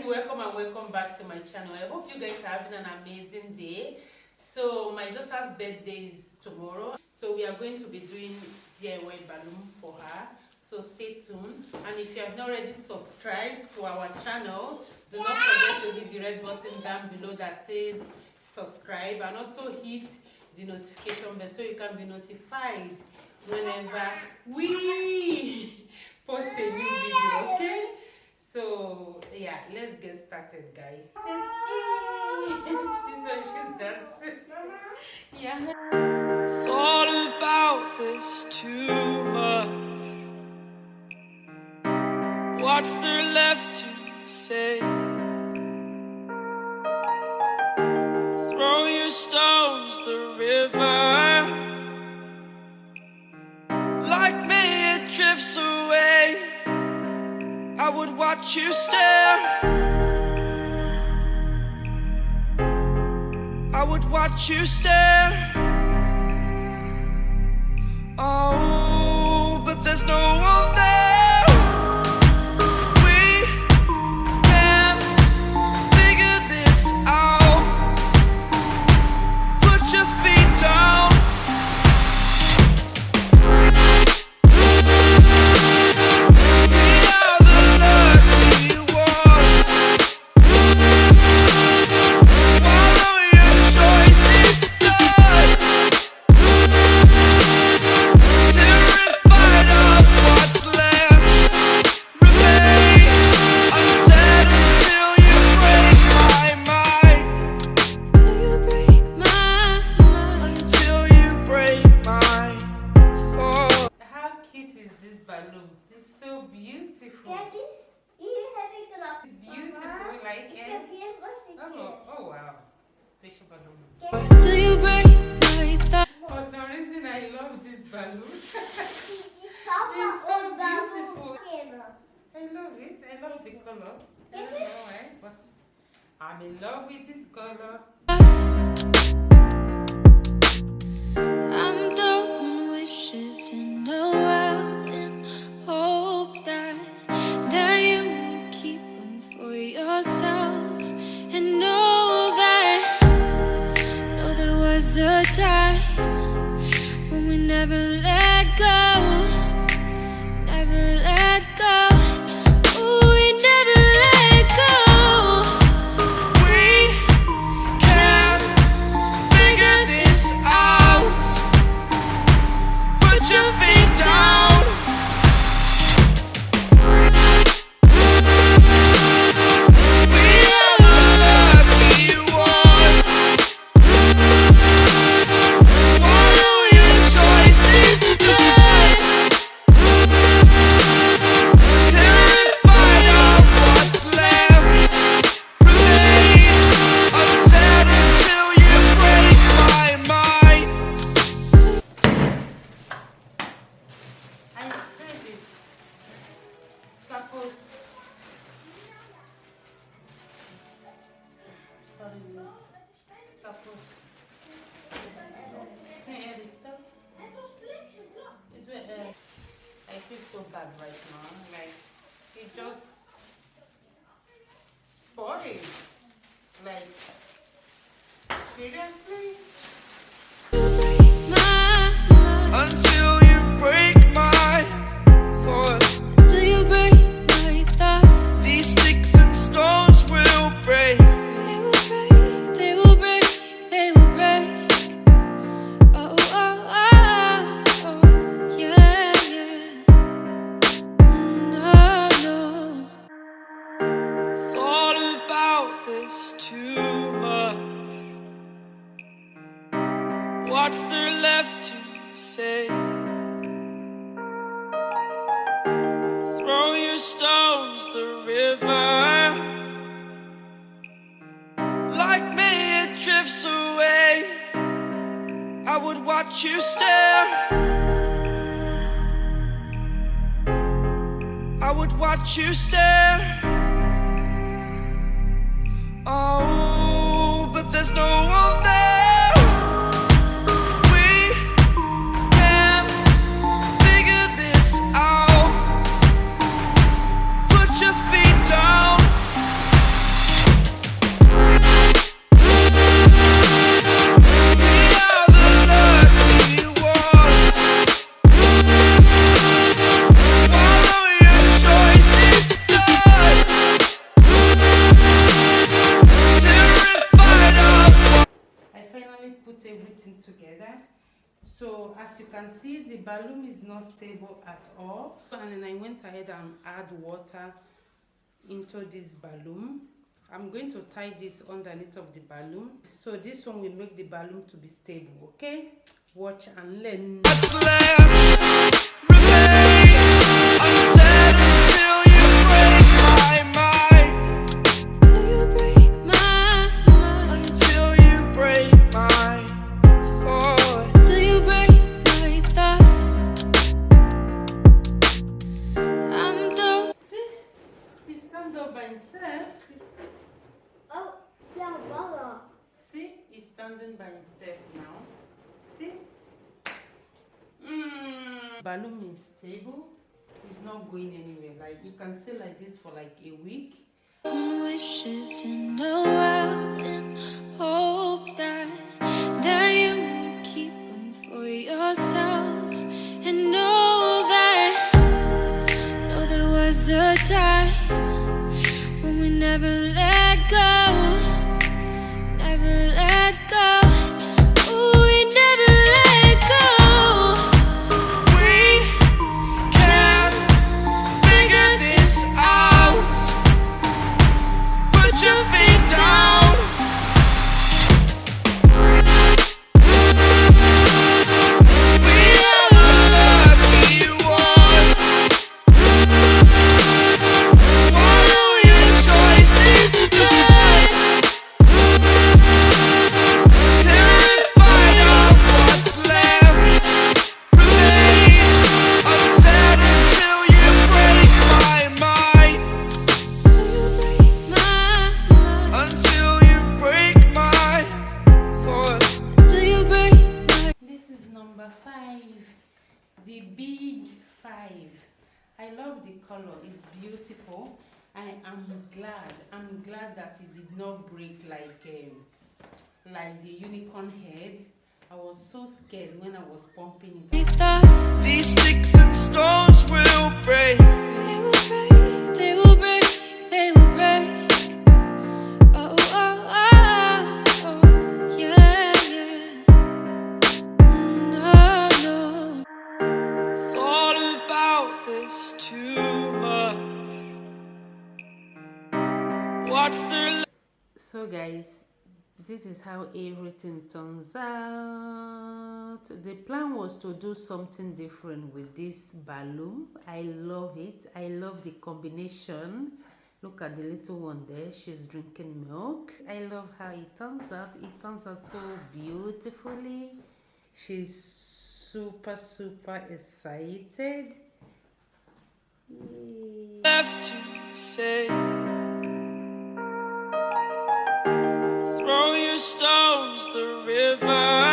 welcome and welcome back to my channel. I hope you guys are having an amazing day. So my daughter's birthday is tomorrow, so we are going to be doing DIY balloon for her, so stay tuned. And if you have not already subscribed to our channel, do not forget to hit the red button down below that says subscribe, and also hit the notification bell so you can be notified whenever we post a new video. Okay, so yeah, let's get started, guys. She's dancing. Yeah. Thought about this too much. What's there left to say? Throw your stones the river. Like me it drifts away. I would watch you stare. I would watch you stare. Oh, but there's no one there. We can figure this out. Put your feet down. We are the lucky ones. Swallow your choice, it's done. Terrified of what's left remains unsaid until you break my mind. Till you break my mind. Until you break my thought. How cute is this balloon? It's so beautiful. It's beautiful, like it. Oh wow, special balloon. Till you break my thought. For some reason, I love this balloon. It's so beautiful. I love it. I love the color. I don't know why, but I'm in love with this color. I'm throwing wishes in the well in hopes that you will keep them for yourself, and know there was a time when we never let go, never let go. Ooh, we never let go. We can figure this out. Put your feet down. We are the lucky ones. Swallow your choice, it's done. Terrified of what's left remains unsaid until you break my mind. I said it. Scalpel. Sorry, miss. Scalpel. It's where, I feel so bad right now. Like, it just spoiled. Like, seriously? Until you break my thought. Until you break my thought. These sticks and stones will break. They will break, they will break, they will break. Oh, oh, oh, oh, yeah, yeah. No, no. Thought about this too much. What's there left to say? Throw your stones the river. Like me it drifts away. I would watch you stare. I would watch you stare. Oh, but there's no one there. We can figure this out. Put your feet down. So as you can see, the balloon is not stable at all. And then I went ahead and add water into this balloon. I'm going to tie this underneath of the balloon. So this one will make the balloon to be stable, okay? Watch and learn. What's left remains unsaid until you break my mind. Till you break my mind. Until you break my thought. Till you break my thought. I'm done. See? He stand up by himself. Oh, yeah, Baba. See? He's standing by himself now. See? Balloon is stable. It's not going anywhere. Like you can stay like this for like a week. Wishes in a well in hopes that you will keep them for yourself and know there was a time when we never let go, never let go. Ooh, we never let go. We can figure this out. Put your feet down. We are the lucky ones. Swallow your choices good. Till we find out what's left remains unsaid until you break my mind. Until you break my thought. Until you break my. This is number 5. The big 5. I love the color. It's beautiful. I am glad. I'm glad that it did not break like the unicorn head. I was so scared when I was pumping it. These sticks and stones will break. They will break. They will break. They will break. Oh, oh, oh, oh, yeah, yeah. No, no. Thought about this too much. What's there? So guys, this is how everything turns out. The plan was to do something different with this balloon. I love it. I love the combination. Look at the little one there. She's drinking milk. I love how it turns out. It turns out so beautifully. She's super excited. Yay. Left to say. Throw your stones the river.